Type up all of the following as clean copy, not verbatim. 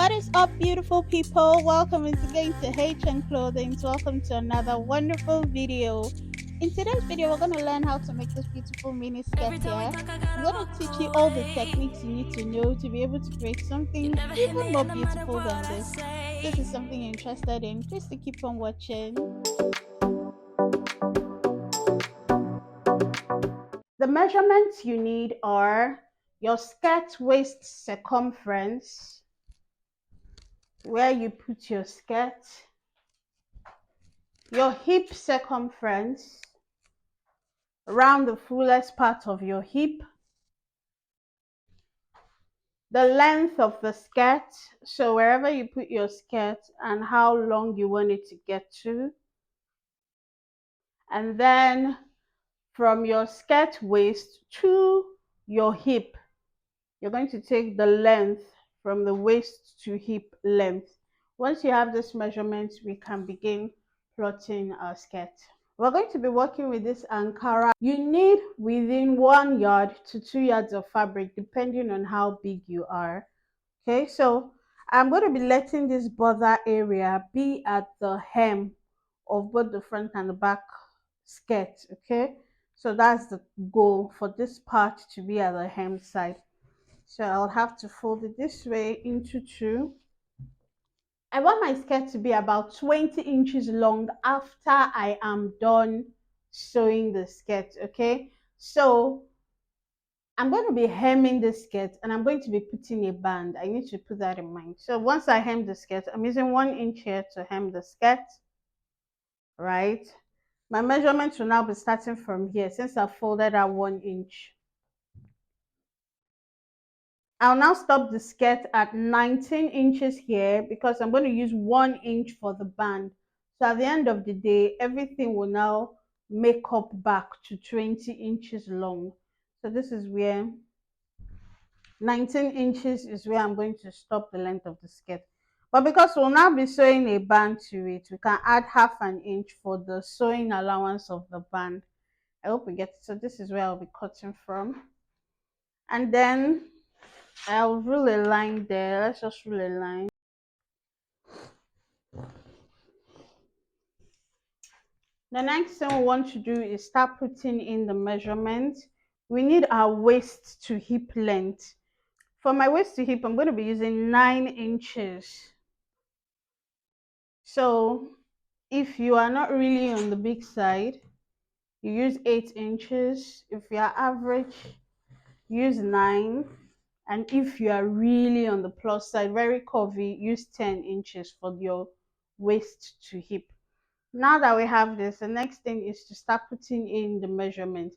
What is up, beautiful people? Welcome once again to Clothing. Welcome to another wonderful video. In today's video, we're going to learn how to make this beautiful mini skirt here. I'm going to teach you all the techniques you need to know to be able to create something even more beautiful than this. This is something you're interested in. Please to keep on watching. The measurements you need are your skirt waist circumference, where you put your skirt, your hip circumference around the fullest part of your hip, the length of the skirt, so wherever you put your skirt and how long you want it to get to, and then from your skirt waist to your hip, you're going to take the length from the waist to hip length. Once you have this measurement, we can begin plotting our skirt. We're going to be working with this Ankara. You need within 1 yard to 2 yards of fabric, depending on how big you are. Okay, so I'm going to be letting this border area be at the hem of both the front and the back skirt. Okay, so that's the goal, for this part to be at the hem side. So I'll have to fold it this way into two. I want my skirt to be about 20 inches long after I am done sewing the skirt. Okay, so I'm going to be hemming the skirt and I'm going to be putting a band. I need to put that in mind. So once I hem the skirt, I'm using 1 inch here to hem the skirt, right? My measurements will now be starting from here since I folded out 1 inch. I'll now stop the skirt at 19 inches here because I'm going to use 1 inch for the band. So at the end of the day, everything will now make up back to 20 inches long. So this is where 19 inches is where I'm going to stop the length of the skirt. But because we'll now be sewing a band to it, we can add half an inch for the sewing allowance of the band. I hope we get it. So this is where I'll be cutting from. And then I'll rule a line there. Let's just rule a line. The next thing we want to do is start putting in the measurement. We need our waist to hip length. For my waist to hip, I'm going to be using 9 inches. So if you are not really on the big side, you use 8 inches. If you are average, use 9. And if you are really on the plus side, very curvy, use 10 inches for your waist to hip. Now that we have this, the next thing is to start putting in the measurement.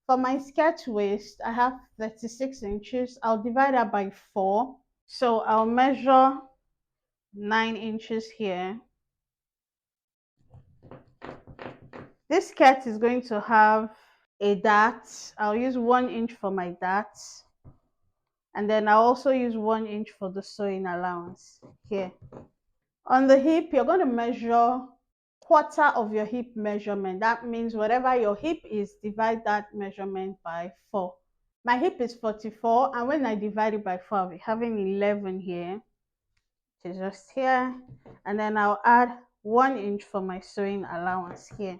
For my skirt waist, I have 36 inches. I'll divide that by 4. So I'll measure 9 inches here. This skirt is going to have a dart. I'll use 1 inch for my dart. And then I'll also use 1 inch for the sewing allowance here. On the hip, you're going to measure quarter of your hip measurement. That means whatever your hip is, divide that measurement by 4. My hip is 44, and when I divide it by 4, I'll be having 11 here, which is just here. And then I'll add 1 inch for my sewing allowance here.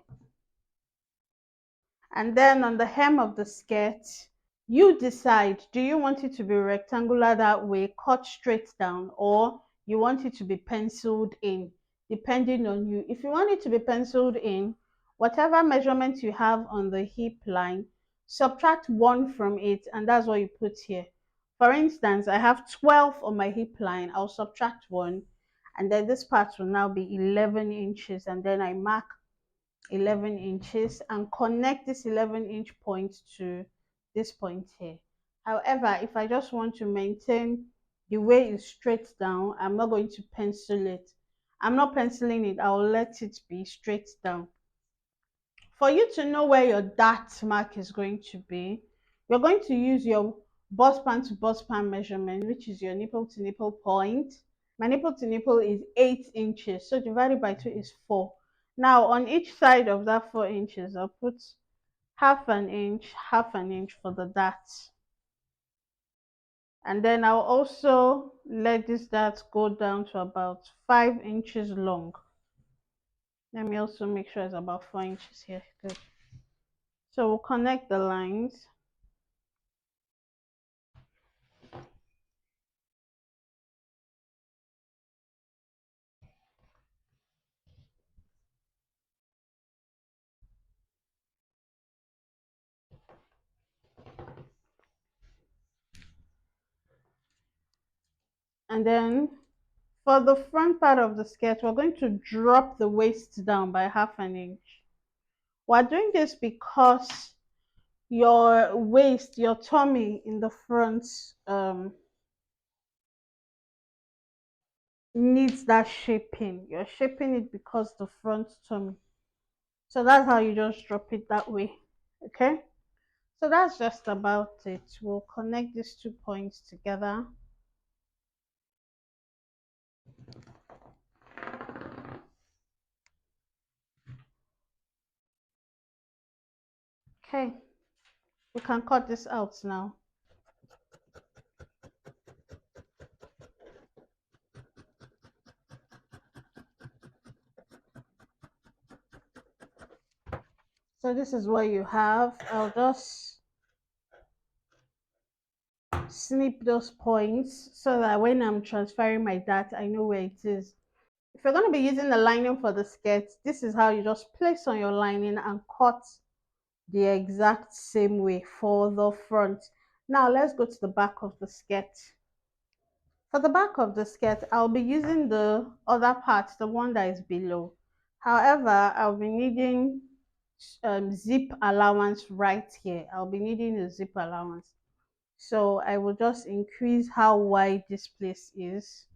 And then on the hem of the skirt, you decide, do you want it to be rectangular that way, cut straight down, or you want it to be penciled in, depending on you. If you want it to be penciled in, whatever measurement you have on the hip line, subtract 1 from it, and that's what you put here. For instance, I have 12 on my hip line. I'll subtract 1, and then this part will now be 11 inches, and then I mark 11 inches and connect this 11-inch point to this point here. However, if I just want to maintain the way it's straight down, I'm not going to pencil it. I'm not penciling it. I'll let it be straight down. For you to know where your dart mark is going to be, you're going to use your bust pan to bust pan measurement, which is your nipple to nipple point. My nipple to nipple is 8 inches, so divided by 2 is 4. Now on each side of that 4 inches, I'll put half an inch for the dart. And then I'll also let this dart go down to about 5 inches long. Let me also make sure it's about 4 inches here. Good. So we'll connect the lines. And then for the front part of the skirt, we're going to drop the waist down by 1/2 inch. We're doing this because your waist, your tummy in the front needs that shaping. You're shaping it because the front tummy. So that's how you just drop it that way. Okay? So that's just about it. We'll connect these 2 points together. Okay, we can cut this out now. So this is what you have. I'll just snip those points so that when I'm transferring my dart, I know where it is. If you're going to be using the lining for the skirt, this is how you just place on your lining and cut the exact same way for the front. Now let's go to the back of the skirt. For the back of the skirt, I'll be using the other part, the one that is below. However, I'll be needing zip allowance right here. I'll be needing a zip allowance. So I will just increase how wide this place is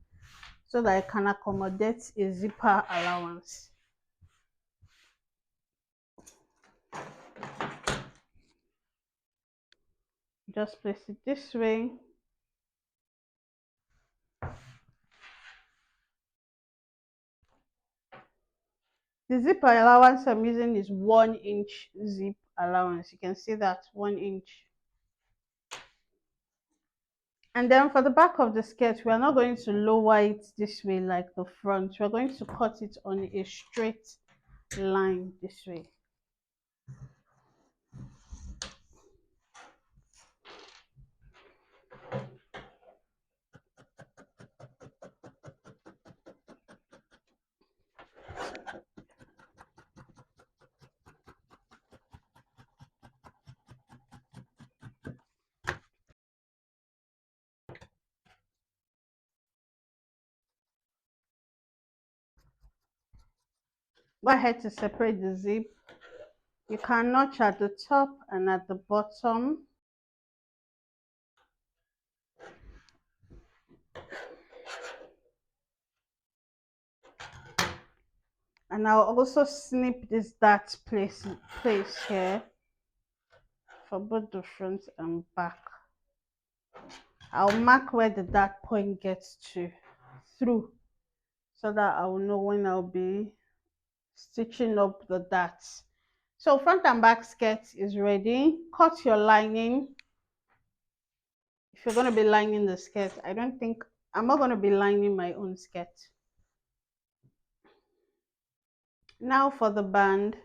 so that I can accommodate a zipper allowance. Just place it this way. The zip allowance I'm using is 1 inch zip allowance. You can see that 1 inch. And then for the back of the skirt, we are not going to lower it this way like the front. We're going to cut it on a straight line this way. Go ahead to separate the zip. You can notch at the top and at the bottom. And I'll also snip this dart place here for both the front and back. I'll mark where the dart point gets to through so that I will know when I'll be stitching up the darts. So front and back skirt is ready. Cut your lining. If you're going to be lining the skirt, I'm not going to be lining my own skirt. Now for the band.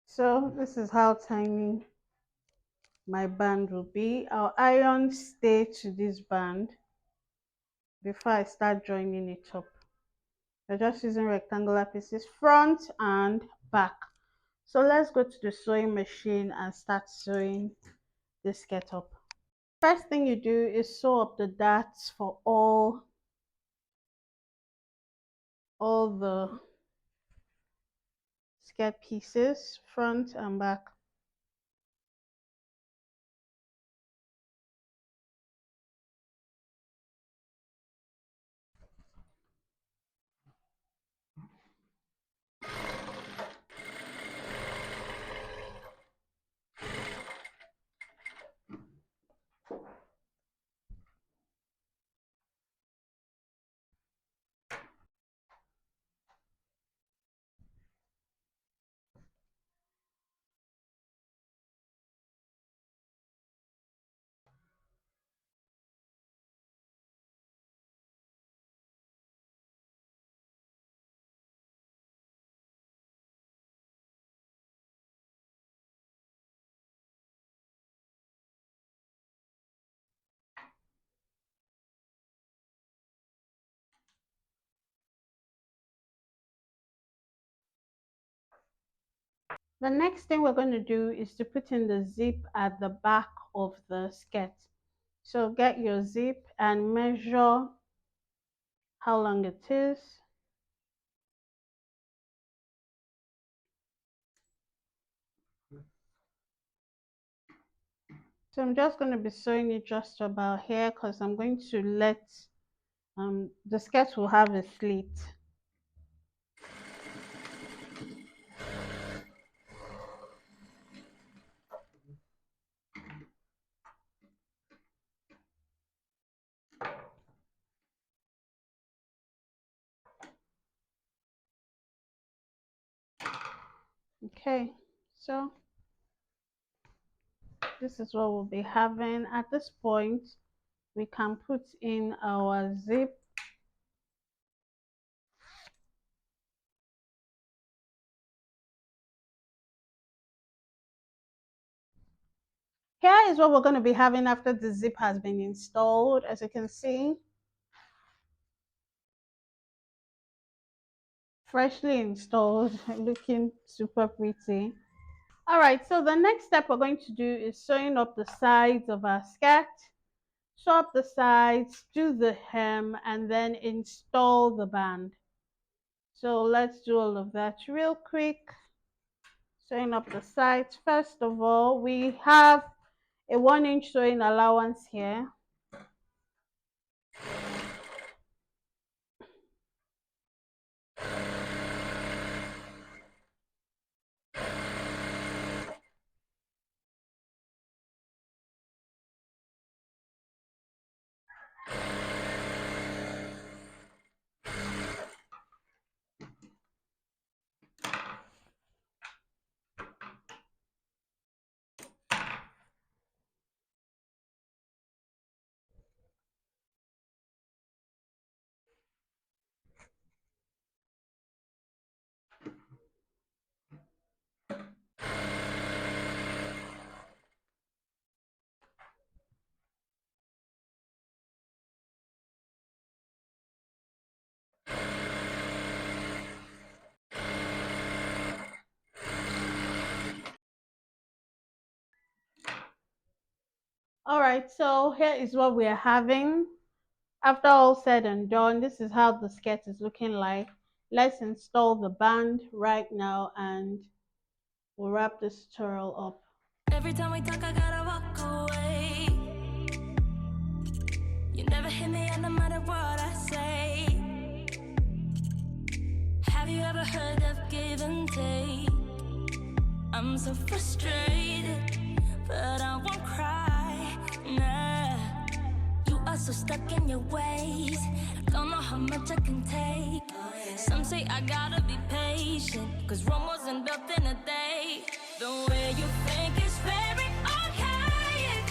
So this is how tiny my band will be. I'll iron stay to this band before I start joining it up. I'm just using rectangular pieces front and back. So let's go to the sewing machine and start sewing this skirt up. First thing you do is sew up the darts for all the skirt pieces, front and back. The next thing we're going to do is to put in the zip at the back of the skirt. So get your zip and measure how long it is. So I'm just going to be sewing it just about here because I'm going to let the skirt will have a slit. Okay, so this is what we'll be having. At this point, we can put in our zip. Here is what we're going to be having after the zip has been installed. As you can see, freshly installed, looking super pretty. All right, so the next step we're going to do is sewing up the sides of our skirt. Sew up the sides, do the hem, and then install the band. So let's do all of that real quick. Sewing up the sides. First of all, we have a 1-inch sewing allowance here. All right, so here is what we are having. After all said and done, this is how the skirt is looking like. Let's install the band right now and we'll wrap this tutorial up. Every time we talk, I gotta walk away. You never hit me no matter what I say. Have you ever heard of give and take? I'm so frustrated, but I won't cry, nah. You are so stuck in your ways, I don't know how much I can take. Some say I gotta be patient, cause Rome wasn't built in a day. The way you think is very archaic.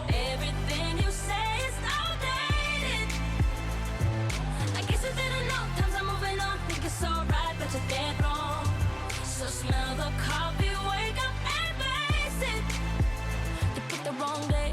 Everything you say is outdated. I guess you didn't know, times are moving on. Think it's alright, but you're dead wrong. So smell the coffee, wake up and face it. You picked the wrong day.